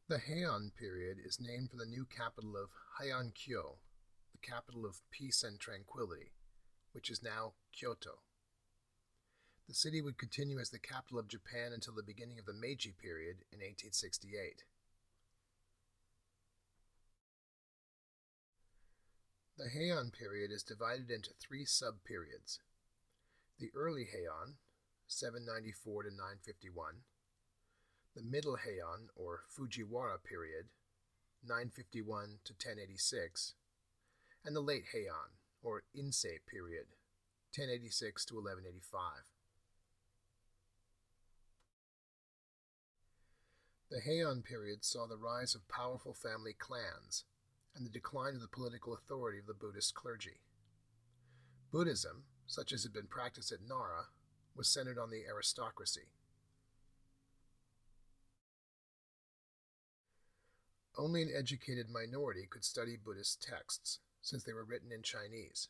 The Heian period is named for the new capital of Heian-kyo, the capital of peace and tranquility, which is now Kyoto. The city would continue as the capital of Japan until the beginning of the Meiji period in 1868. The Heian period is divided into three sub-periods. The early Heian, 794 to 951, the middle Heian, or Fujiwara period, 951 to 1086, and the late Heian, or Insei period, 1086 to 1185. The Heian period saw the rise of powerful family clans and the decline of the political authority of the Buddhist clergy. Buddhism, such as had been practiced at Nara, was centered on the aristocracy. Only an educated minority could study Buddhist texts, since they were written in Chinese.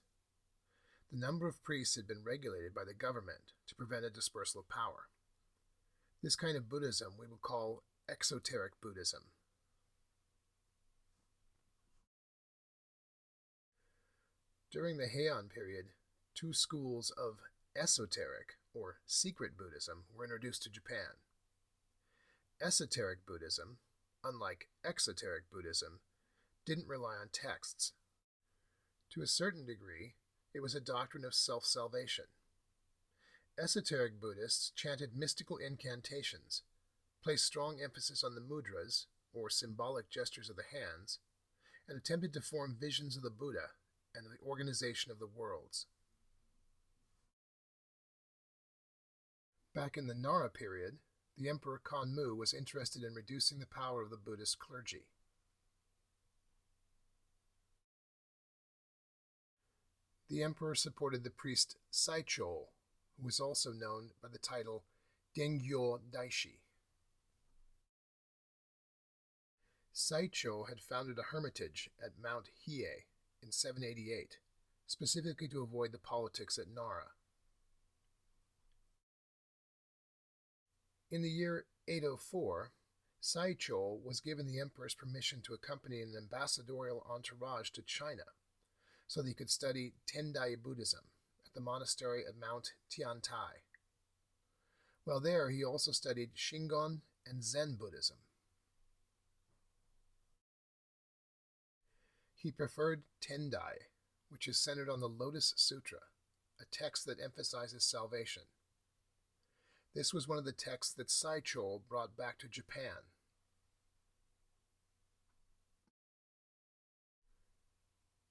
The number of priests had been regulated by the government to prevent a dispersal of power. This kind of Buddhism we will call exoteric Buddhism. During the Heian period, two schools of esoteric, or secret Buddhism, were introduced to Japan. Esoteric Buddhism, unlike exoteric Buddhism, didn't rely on texts. To a certain degree, it was a doctrine of self-salvation. Esoteric Buddhists chanted mystical incantations, placed strong emphasis on the mudras, or symbolic gestures of the hands, and attempted to form visions of the Buddha and of the organization of the worlds. Back in the Nara period, the Emperor Kanmu was interested in reducing the power of the Buddhist clergy. The emperor supported the priest Saicho, who was also known by the title Dengyo Daishi. Saicho had founded a hermitage at Mount Hiei in 788, specifically to avoid the politics at Nara. In the year 804, Saicho was given the emperor's permission to accompany an ambassadorial entourage to China so that he could study Tendai Buddhism at the monastery at Mount Tiantai. While there, he also studied Shingon and Zen Buddhism. He preferred Tendai, which is centered on the Lotus Sutra, a text that emphasizes salvation. This was one of the texts that Saicho brought back to Japan.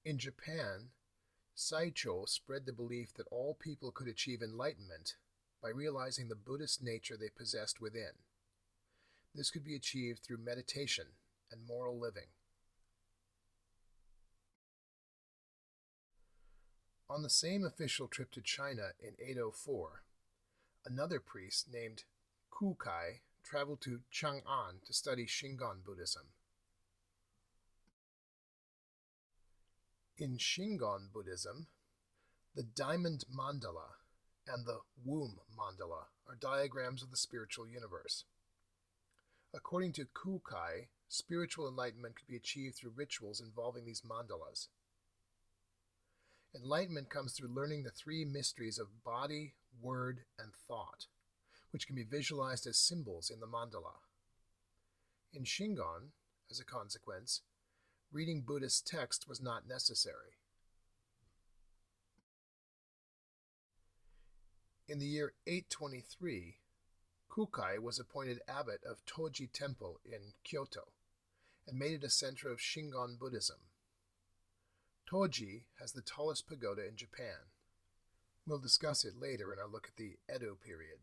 In Japan, Saicho spread the belief that all people could achieve enlightenment by realizing the Buddhist nature they possessed within. This could be achieved through meditation and moral living. On the same official trip to China in 804, another priest named Kukai traveled to Chang'an to study Shingon Buddhism. In Shingon Buddhism, the diamond mandala and the womb mandala are diagrams of the spiritual universe. According to Kukai, spiritual enlightenment could be achieved through rituals involving these mandalas. Enlightenment comes through learning the three mysteries of body, word, and thought, which can be visualized as symbols in the mandala. In Shingon, as a consequence, reading Buddhist text was not necessary. In the year 823, Kukai was appointed abbot of Toji Temple in Kyoto and made it a center of Shingon Buddhism. Toji has the tallest pagoda in Japan. We'll discuss it later in our look at the Edo period.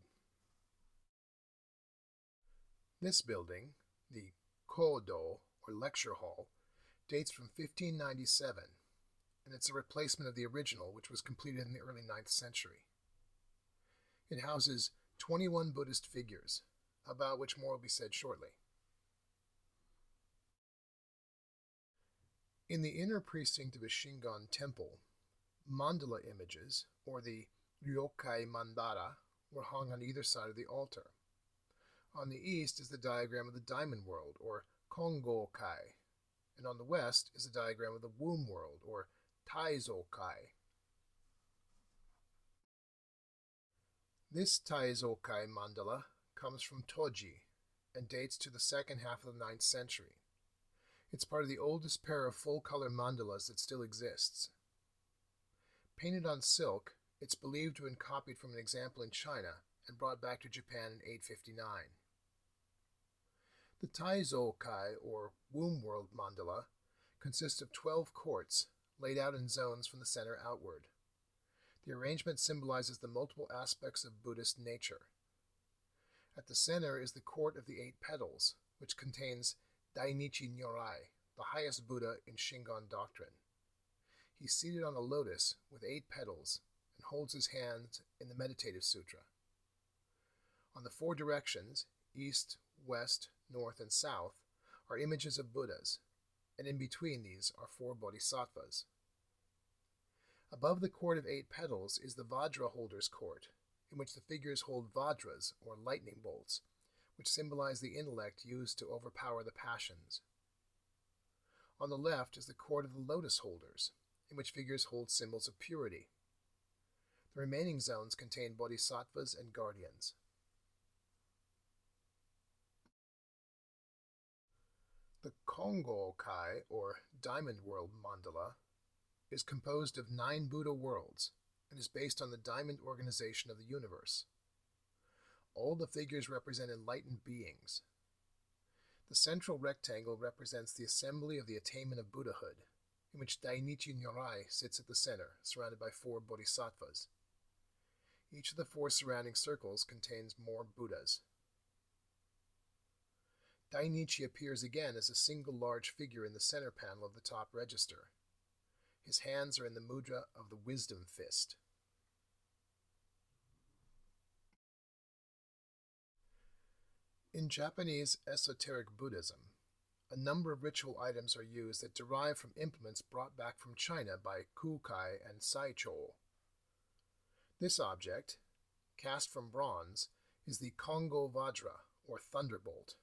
This building, the Kodo, or lecture hall, dates from 1597, and it's a replacement of the original, which was completed in the early 9th century. It houses 21 Buddhist figures, about which more will be said shortly. In the inner precinct of a Shingon temple, mandala images, or the Ryokai Mandala, were hung on either side of the altar. On the east is the diagram of the diamond world, or Kongo Kai, and on the west is a diagram of the womb world, or Taizo Kai. This Taizo Kai mandala comes from Toji and dates to the second half of the 9th century. It's part of the oldest pair of full-color mandalas that still exists. Painted on silk, it's believed to have been copied from an example in China and brought back to Japan in 859. The Taizo Kai, or Womb World mandala, consists of 12 courts laid out in zones from the center outward. The arrangement symbolizes the multiple aspects of Buddhist nature. At the center is the Court of the Eight Petals, which contains Dainichi Nyorai, the highest Buddha in Shingon doctrine. He's seated on a lotus with 8 petals and holds his hands in the Meditative Sutra. On the 4 directions, east, west, north, and south, are images of Buddhas, and in between these are 4 bodhisattvas. Above the Court of 8 Petals is the Vajra Holder's Court, in which the figures hold Vajras, or lightning bolts, which symbolize the intellect used to overpower the passions. On the left is the Court of the Lotus Holders, in which figures hold symbols of purity. The remaining zones contain bodhisattvas and guardians. The Kongo Kai, or Diamond World mandala, is composed of 9 Buddha worlds and is based on the diamond organization of the universe. All the figures represent enlightened beings. The central rectangle represents the assembly of the attainment of Buddhahood, in which Dainichi Nyorai sits at the center, surrounded by 4 bodhisattvas. Each of the 4 surrounding circles contains more Buddhas. Dainichi appears again as a single large figure in the center panel of the top register. His hands are in the mudra of the wisdom fist. In Japanese esoteric Buddhism, a number of ritual items are used that derive from implements brought back from China by Kukai and Saicho. This object, cast from bronze, is the Kongo Vajra, or thunderbolt.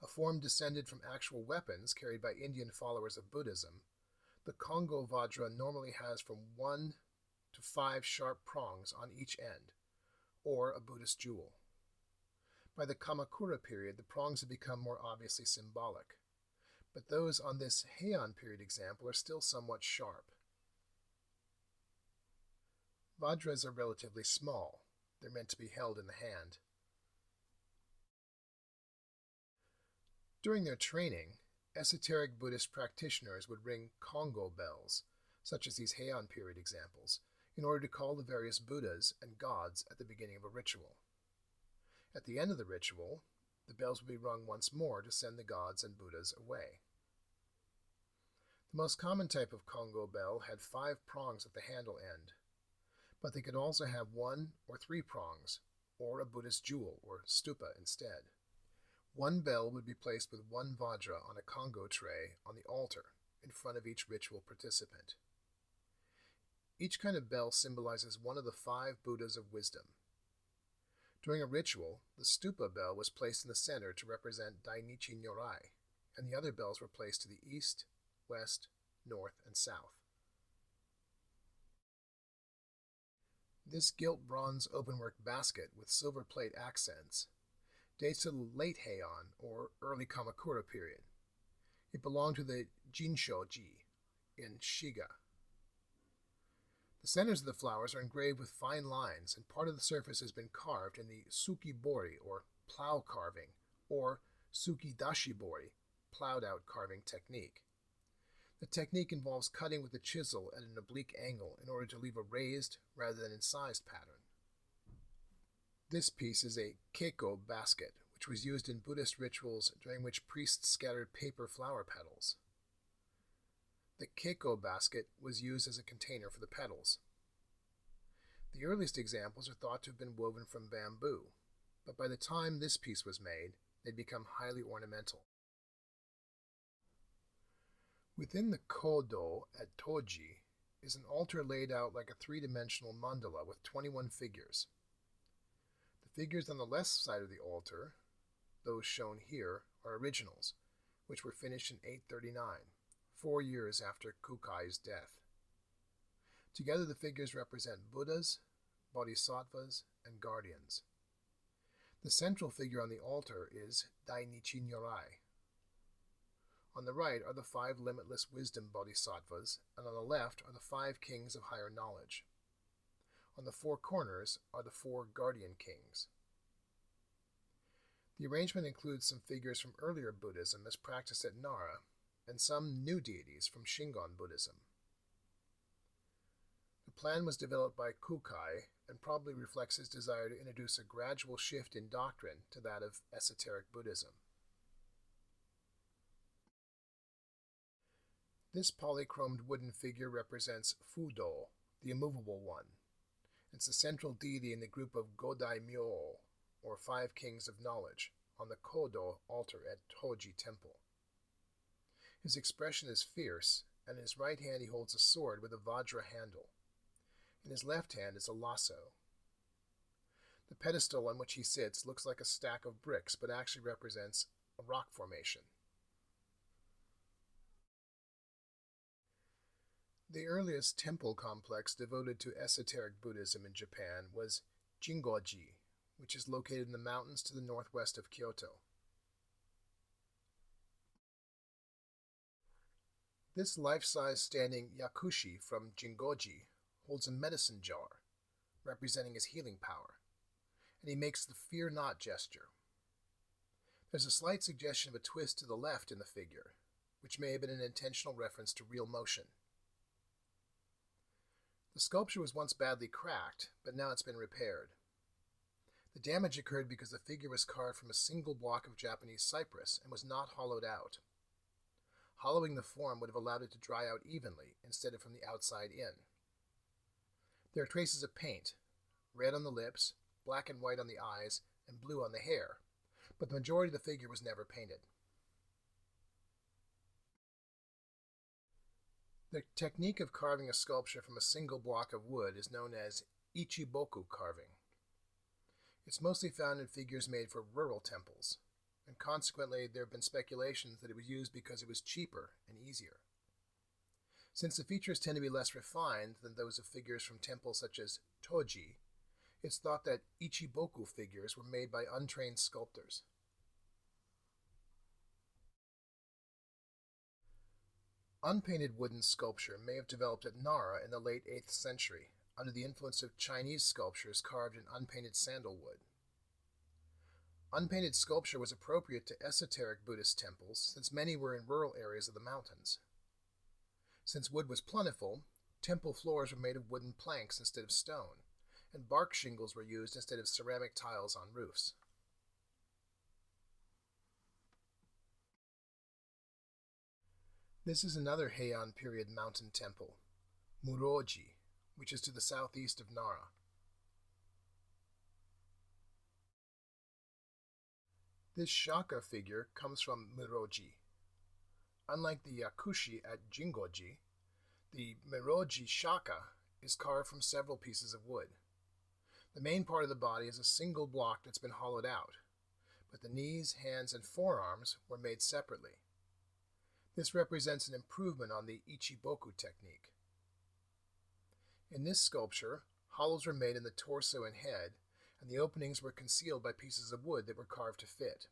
A form descended from actual weapons carried by Indian followers of Buddhism, the Kongo Vajra normally has from 1 to 5 sharp prongs on each end, or a Buddhist jewel. By the Kamakura period, the prongs have become more obviously symbolic, but those on this Heian period example are still somewhat sharp. Vajras are relatively small. They're meant to be held in the hand. During their training, esoteric Buddhist practitioners would ring Kongo bells, such as these Heian period examples, in order to call the various Buddhas and gods at the beginning of a ritual. At the end of the ritual, the bells would be rung once more to send the gods and Buddhas away. The most common type of Kongo bell had 5 prongs at the handle end, but they could also have 1 or 3 prongs, or a Buddhist jewel, or stupa, instead. One bell would be placed with 1 Vajra on a Kongo tray on the altar in front of each ritual participant. Each kind of bell symbolizes one of the 5 Buddhas of wisdom. During a ritual, the stupa bell was placed in the center to represent Dainichi Nyorai, and the other bells were placed to the east, west, north, and south. This gilt bronze openwork basket with silver plate accents dates to the late Heian, or early Kamakura period. It belonged to the Jinshoji in Shiga. The centers of the flowers are engraved with fine lines, and part of the surface has been carved in the tsukibori, or plow carving, or tsukidashibori, plowed-out carving technique. The technique involves cutting with a chisel at an oblique angle in order to leave a raised rather than incised pattern. This piece is a keiko basket, which was used in Buddhist rituals during which priests scattered paper flower petals. The keiko basket was used as a container for the petals. The earliest examples are thought to have been woven from bamboo, but by the time this piece was made, they'd become highly ornamental. Within the kodo at Toji is an altar laid out like a 3-dimensional mandala with 21 figures. The figures on the left side of the altar, those shown here, are originals, which were finished in 839, 4 years after Kukai's death. Together the figures represent Buddhas, Bodhisattvas, and guardians. The central figure on the altar is Dainichi Nyorai. On the right are the 5 limitless wisdom bodhisattvas, and on the left are the 5 kings of higher knowledge. On the 4 corners are the 4 guardian kings. The arrangement includes some figures from earlier Buddhism as practiced at Nara, and some new deities from Shingon Buddhism. The plan was developed by Kukai and probably reflects his desire to introduce a gradual shift in doctrine to that of esoteric Buddhism. This polychromed wooden figure represents Fudo, the immovable one. It's the central deity in the group of Godai Myo, or 5 kings of knowledge, on the Kodo altar at Toji Temple. His expression is fierce, and in his right hand he holds a sword with a Vajra handle. In his left hand is a lasso. The pedestal on which he sits looks like a stack of bricks, but actually represents a rock formation. The earliest temple complex devoted to esoteric Buddhism in Japan was Jingoji, which is located in the mountains to the northwest of Kyoto. This life-size standing yakushi from Jingoji holds a medicine jar, representing his healing power, and he makes the fear not gesture. There's a slight suggestion of a twist to the left in the figure, which may have been an intentional reference to real motion. The sculpture was once badly cracked, but now it's been repaired. The damage occurred because the figure was carved from a single block of Japanese cypress and was not hollowed out. Hollowing the form would have allowed it to dry out evenly instead of from the outside in. There are traces of paint, red on the lips, black and white on the eyes, and blue on the hair, but the majority of the figure was never painted. The technique of carving a sculpture from a single block of wood is known as ichiboku carving. It's mostly found in figures made for rural temples, and consequently there have been speculations that it was used because it was cheaper and easier. Since the features tend to be less refined than those of figures from temples such as Toji, it's thought that ichiboku figures were made by untrained sculptors. Unpainted wooden sculpture may have developed at Nara in the late 8th century, under the influence of Chinese sculptures carved in unpainted sandalwood. Unpainted sculpture was appropriate to esoteric Buddhist temples, since many were in rural areas of the mountains. Since wood was plentiful, temple floors were made of wooden planks instead of stone, and bark shingles were used instead of ceramic tiles on roofs. This is another Heian period mountain temple, Muroji, which is to the southeast of Nara. This Shaka figure comes from Muroji. Unlike the yakushi at Jingoji, the Muroji Shaka is carved from several pieces of wood. The main part of the body is a single block that's been hollowed out, but the knees, hands, and forearms were made separately. This represents an improvement on the Ichiboku technique. In this sculpture, hollows were made in the torso and head, and the openings were concealed by pieces of wood that were carved to fit.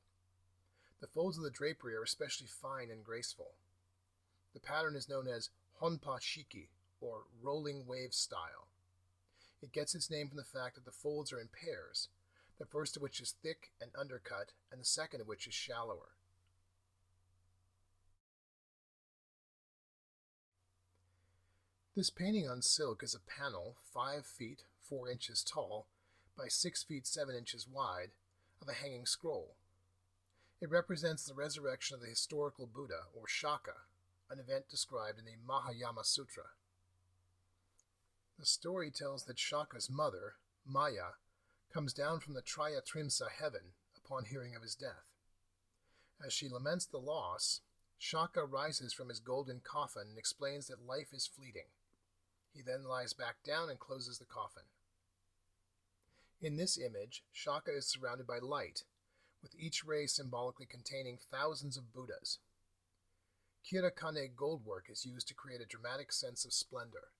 The folds of the drapery are especially fine and graceful. The pattern is known as Honpa Shiki, or rolling wave style. It gets its name from the fact that the folds are in pairs, the first of which is thick and undercut, and the second of which is shallower. This painting on silk is a panel 5 feet 4 inches tall by 6 feet 7 inches wide of a hanging scroll. It represents the resurrection of the historical Buddha, or Shaka, an event described in the Mahayana Sutra. The story tells that Shaka's mother, Maya, comes down from the Trayatrimsa heaven upon hearing of his death. As she laments the loss, Shaka rises from his golden coffin and explains that life is fleeting. He then lies back down and closes the coffin. In this image, Shaka is surrounded by light, with each ray symbolically containing thousands of Buddhas. Kirakane goldwork is used to create a dramatic sense of splendor,